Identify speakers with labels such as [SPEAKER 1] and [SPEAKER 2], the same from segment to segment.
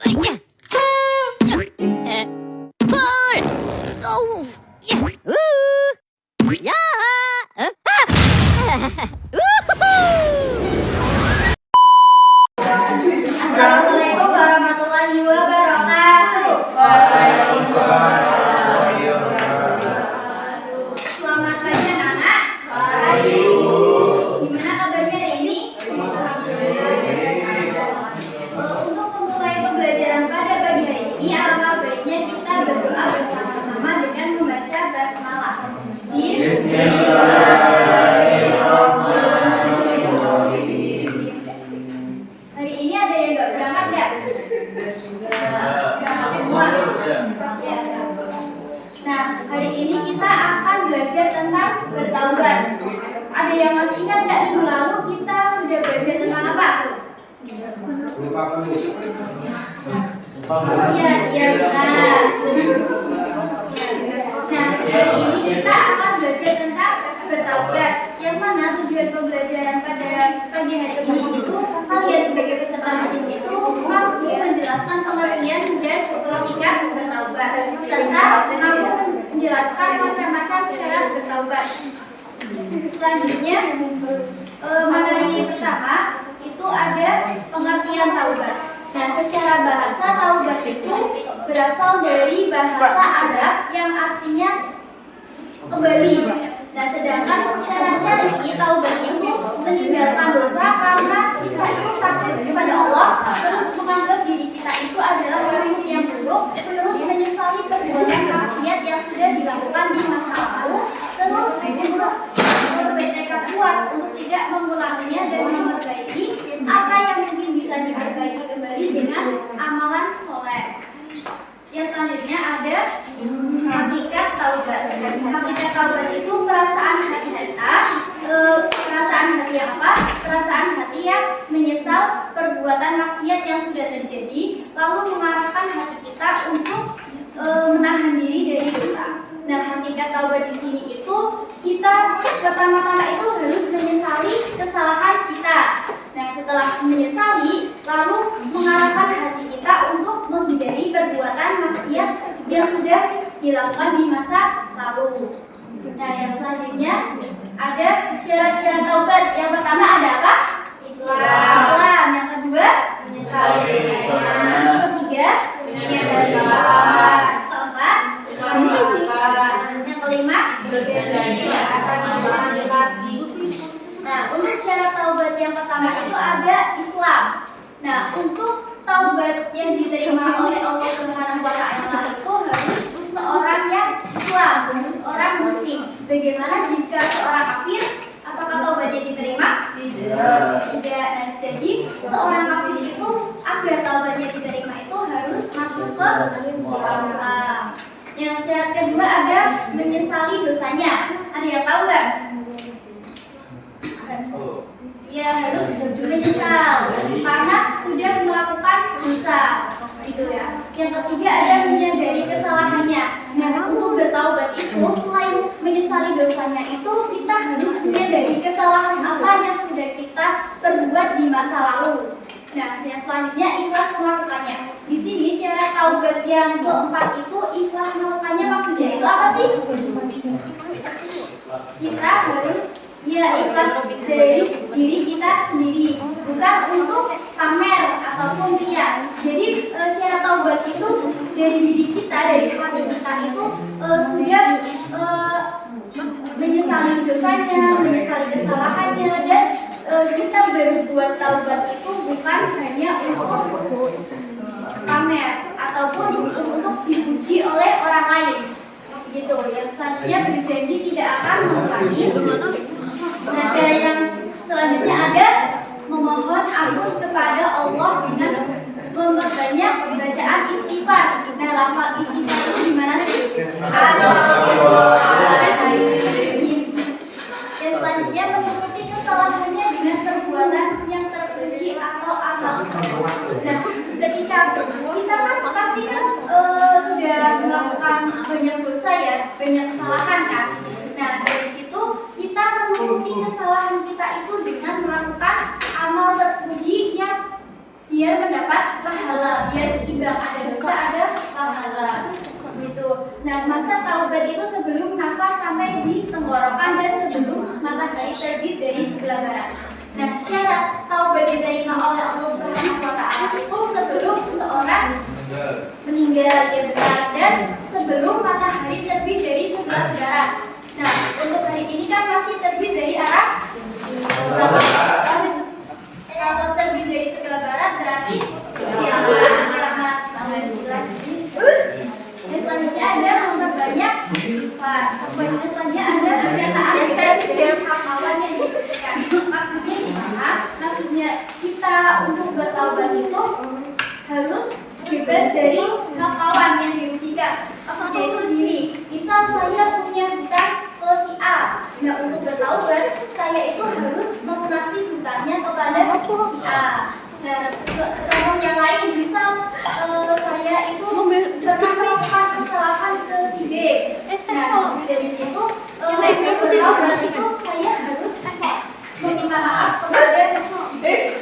[SPEAKER 1] Assalamualaikum warahmatullahi wabarakatuh. Selamat pagi anak-anak. Gimana kabarnya hari ini? Untuk memulai pembelajaran pada pagi hari ini, alangkah baiknya kita berdoa bersama-sama dengan membaca basmalah. Hari ini ada yang nggak berangkat nggak? Berangkat semua. Ya. Nah, hari ini kita akan belajar tentang bertaubat. Ada yang masih ingat nggak minggu lalu kita sudah belajar tentang apa? Iya benar. Nah, hari ini kita akan belajar tentang bertaubat. Yang mana tujuan pembelajaran pada pagi hari ini itu kalian sebagai peserta didik itu mampu menjelaskan pengertian dan hakikat bertaubat serta mampu menjelaskan macam-macam syarat bertaubat. Selanjutnya materi pertama itu ada pengertian taubat. Nah, secara bahasa taubat itu berasal dari bahasa Arab yang artinya kembali. Nah, sedangkan secara syar'i taubat itu meninggalkan dosa karena kita itu takut kepada Allah, terus menganggap diri kita itu adalah makhluk yang buruk, terus menyesali perbuatan maksiat yang sudah dilakukan di masa lalu, terus untuk bertekad kuat untuk tidak mengulanginya dan memperbaiki apa yang mungkin bisa diperbaiki kembali dengan amalan soleh. Yang selanjutnya ada hakikat taubat. Hakikat taubat itu perasaan hati kita. Perasaan hati yang apa? Perasaan hati yang menyesal perbuatan maksiat yang sudah terjadi, lalu mengarahkan hati kita untuk menahan diri dari dosa. Nah, hakikat taubat di sini itu kita pertama-tama itu harus menyesali kesalahan kita. Nah, setelah menyesali, lalu mengarahkan hati kita untuk menghindari perbuatan maksiat yang sudah dilakukan di masa lalu. Nah, yang selanjutnya ada syarat-syarat taubat. Yang pertama ada apa? Islam. Yang kedua, menyesali. Yang ketiga, keempat, yang kelima, nah, untuk syarat taubat yang pertama itu ada Islam. Nah, untuk taubat yang diterima oleh Allah Subhanahu wa Ta'ala itu harus seorang yang Islam, harus seorang Muslim. Bagaimana jika seorang kafir? Apakah taubatnya diterima? Tidak. Nah, jadi seorang kafir itu agar taubatnya diterima itu harus masuk ke Islam. Yang syarat kedua ada menyesali dosanya. Ada yang tahu nggak? Ya, harus menyesal karena sudah melakukan dosa, gitu ya. Yang ketiga ada menyadari kesalahannya. Nah, untuk bertaubat itu selain menyesali dosanya itu kita harus menyadari kesalahan apa yang sudah kita perbuat di masa lalu. Nah, yang selanjutnya ikhlas melakukannya. Di sini syarat taubat yang keempat itu ikhlas melakukannya, maksudnya itu apa sih? Kita harus ikhlas dari diri kita sendiri, bukan untuk pamer ataupun ria. Jadi syarat taubat itu dari diri kita, dari hati kita itu sudah menyesali dosanya, menyesali kesalahannya, dan kita berbuat taubat itu bukan hanya untuk pamer ataupun untuk dipuji oleh orang lain, gitu. Yang selanjutnya berjanji tidak akan mengulangi. Nah, cara yang selanjutnya ada memohon ampun kepada Allah dengan memperbanyak bacaan istighfar. Nah, lafal istighfar itu gimana sih? Yang selanjutnya menutupi kesalahannya dengan perbuatan yang terpuji atau amal soleh. Nah, ketika kita kan pasti kan sudah melakukan banyak dosa ya, banyak kesalahan kan. Nah, dari situ kita menutupi kesalahan kita itu dengan melakukan amal terpuji yang biar mendapat mendapat pahala. Biar seimbang, ada dosa ada pahala. Gitu. Nah, masa taubat itu sebelum nafas sampai di tenggorokan dan sebelum matahari terbit dari sebelah barat. Nah, syarat taubat diterima oleh Allah Subhanahu wa Ta'ala itu sebelum seseorang meninggal, ya benar, dan sebelum matahari terbit dari sebelah barat. Nah, untuk hari ini kan masih terbit dari arah kalau terbit dari sebelah barat berarti kiamat. Selanjutnya ada memperbanyak istighfar. Selanjutnya ada pernyataan dari hafalan yang diberikan. Maksudnya gimana? Maksudnya kita untuk bertaubat itu harus bebas dari hafalan yang dirugikan. Maksudnya itu diri. Misal saya punya hutang ke si A. Nah, untuk bertaubat saya itu harus melunasi hutangnya kepada si A. Nah, contoh yang lain, misal saya itu pernah melakukan kesalahan ke si B. Nah, dari situ untuk bertaubat itu saya harus meminta maaf kepada si B.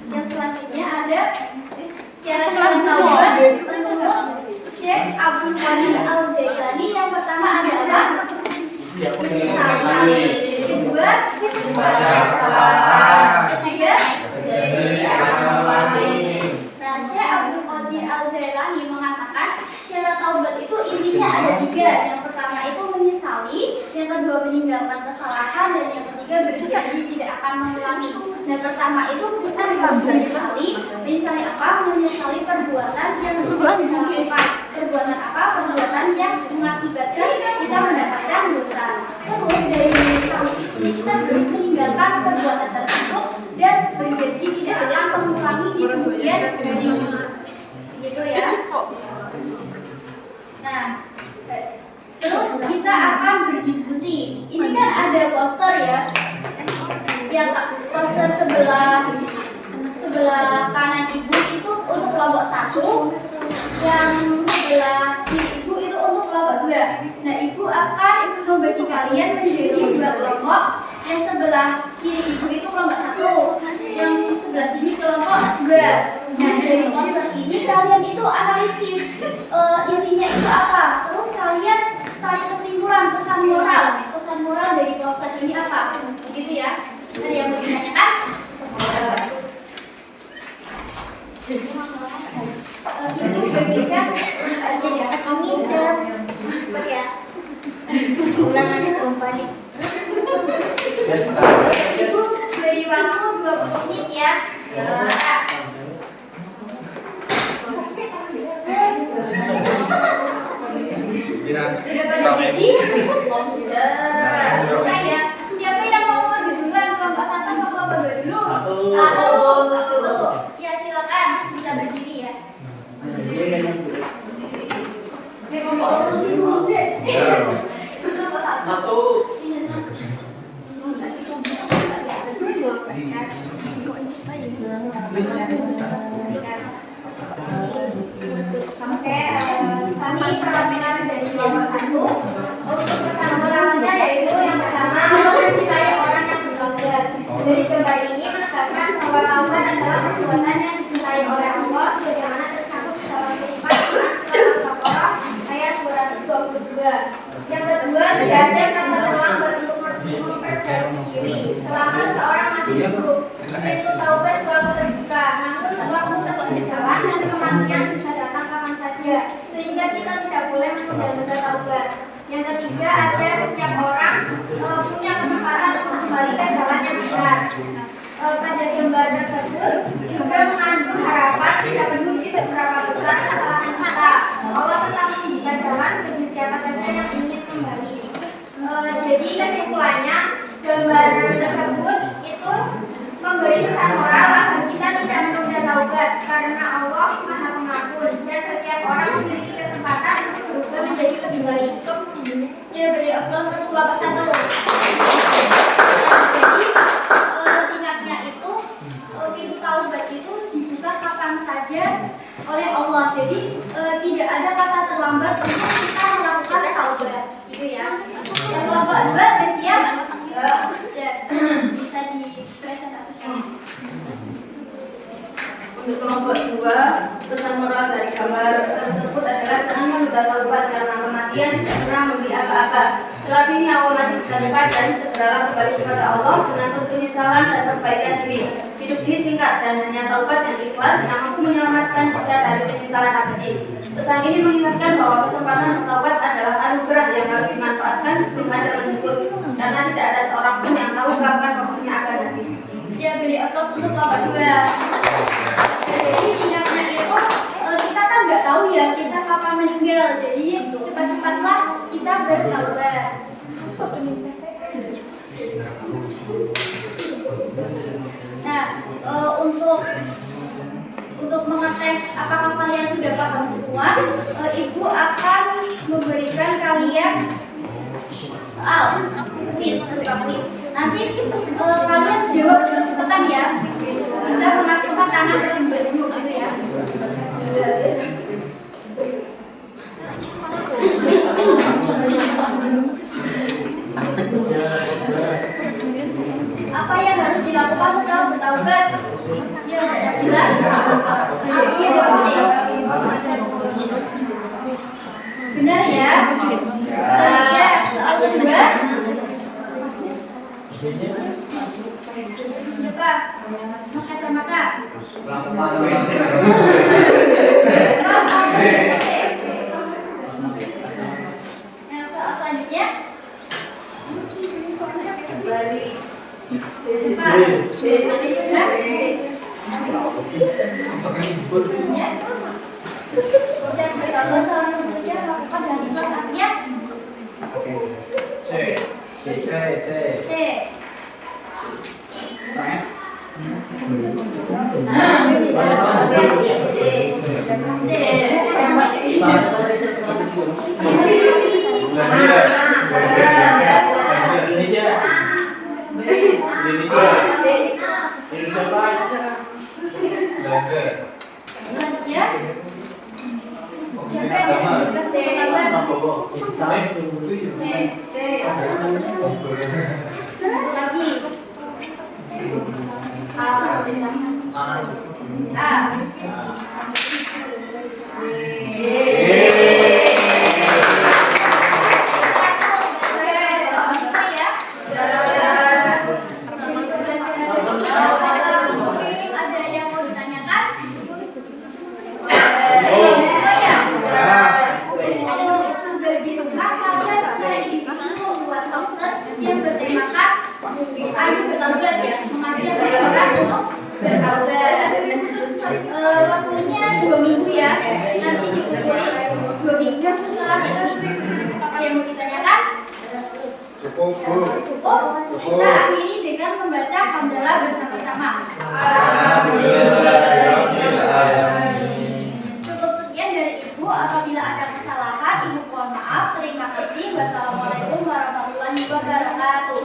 [SPEAKER 1] Yang selanjutnya ada syarat taubat menurut Syekh Abdul Qadir Al-Jailani. Yang pertama ada apa? Menyesali. Kedua, ketiga, nah, Syekh Abdul Qadir Al-Jailani mengatakan syarat taubat itu intinya ada 3. Yang pertama itu menyesali, yang kedua meninggalkan kesalahan, dan yang ketiga berjanji tidak akan mengulangi. Nah, pertama itu kita harus menyesali. Menyesali apa? Menyesali perbuatan yang sudah kita lakukan. Perbuatan apa? Perbuatan yang mengakibatkan kita mendapatkan dosa. Terus dari menyesali itu kita harus meninggalkan perbuatan tersebut dan berjanji tidak akan mengulangi di kemudian hari. Gitu ya. Nah, terus kita akan berdiskusi. Ini kan ada poster ya. Yang poster sebelah kanan ibu itu untuk kelompok 1, yang sebelah kiri ibu itu untuk kelompok 2. Nah, ibu akan membagi kalian menjadi 2 kelompok. Yang sebelah kiri ibu itu kelompok 1, yang sebelah sini kelompok 2. Nah, dari poster ini kalian itu analisis isinya itu apa. Terus kalian tarik kesimpulan, pesan moral dari poster ini apa. Begitu ya. Ada yang mau ditanyakan? Ibu bagikan aja ya. Kami ya. Ulangannya belum balik. Ibu beri waktu 20 menit ya. Udah pada jadi? Selesai ya. Siapa yang mau maju duluan? Kelompok 1 atau kelompok 2 dulu? 1. Ya, silakan bisa berdiri ya. Kelompok 1. Kami perwakilan dari kelompok 1. Untuk pesan moralnya yaitu yang pertama, mencintai orang yang bertaubat. Dari gambar ini menegaskan bahwa taubat adalah perbuatan yang dicintai oleh Allah, sebagaimana tercantum dalam firman Al-Baqarah ayat 222. Yang kedua, tidak ada kata terlambat untuk memperbaiki diri selama seorang masih hidup. Pintu taubat selalu terbuka, namun waktu tetap berjalan dan kematian bisa datang kapan saja, sehingga kita tidak boleh menunda-nunda taubat. Yang ketiga, ada setiap orang punya kesempatan untuk kembali ke jalan yang benar. Pada gambar tersebut juga mengandung harapan tidak peduli seberapa besar kesalahan kita, Allah tetap membuka jalan bagi siapa saja yang ingin kembali. Jadi kesimpulannya, gambar tersebut itu memberi pesan moral agar kita tidak menunda taubat, karena Allah Maha Pengampun dan setiap orang memiliki kesempatan untuk berubah menjadi lebih baik. Ya, beri aplaus untuk Bapak Satu. Jadi singkatnya itu pintu taubat itu dibuka kapan saja oleh Allah. Jadi tidak ada kata terlambat untuk kita melakukan taubat, gitu ya. Yang kelompok 2 sudah siap? Ya, bisa dipresentasikan.
[SPEAKER 2] Untuk kelompok 2, pesan moral dari gambar tersebut adalah jangan menunda taubat karena kematian tidak pernah memberi apa-apa. Selagi nyawa masih dekat dan segeralah kembali kepada Allah dengan penuh penyesalan dan perbaikan diri. Hidup ini singkat dan hanya taubat yang ikhlas yang mampu menyelamatkan kita dari penyesalan abadi. Pesan ini mengingatkan bahwa kesempatan bertaubat adalah anugerah yang harus dimanfaatkan sebelum ajal menyebut, karena tidak ada seorang pun yang tahu kapan waktunya akan habis.
[SPEAKER 1] Ya, beri aplaus untuk kelompok 2. Jadi singkatnya itu kita kan nggak tahu ya kita kapan meninggal, jadi cepat-cepatlah kita bertaubat. Nah, untuk mengetes apakah kalian sudah paham semua, ibu akan memberikan kalian quiz. Nanti kalian jawab cepat-cepatan ya. Kita semaksimal tangan tersebut dulu gitu ya. Apa yang harus dilakukan setelah bertaubat? Ya, jelas. Benar ya? Selanjutnya soal kedua. Coba pakai kacamata. Yang soal selanjutnya. Dan bertambah langsung saja lakukan dengan ikhlas artinya. C. Selanjutnya, siapa yang memberikan semangat? Lagi. Ada yang mau ditanyakan? Tugas di rumah kalian secara individu membuat poster yang bertemakan ayo bertaubat ya, mengajak seseorang untuk bertaubat. Waktunya 2 minggu ya, nanti dikumpulin 2 minggu setelah ini. Apa yang mau ditanyakan? Cukup. Kita akhiri dengan membaca hamdalah bersama-sama. Cukup sekian dari Ibu. Apabila ada kesalahan, Ibu mohon maaf. Terima kasih. Wassalamualaikum warahmatullahi wabarakatuh.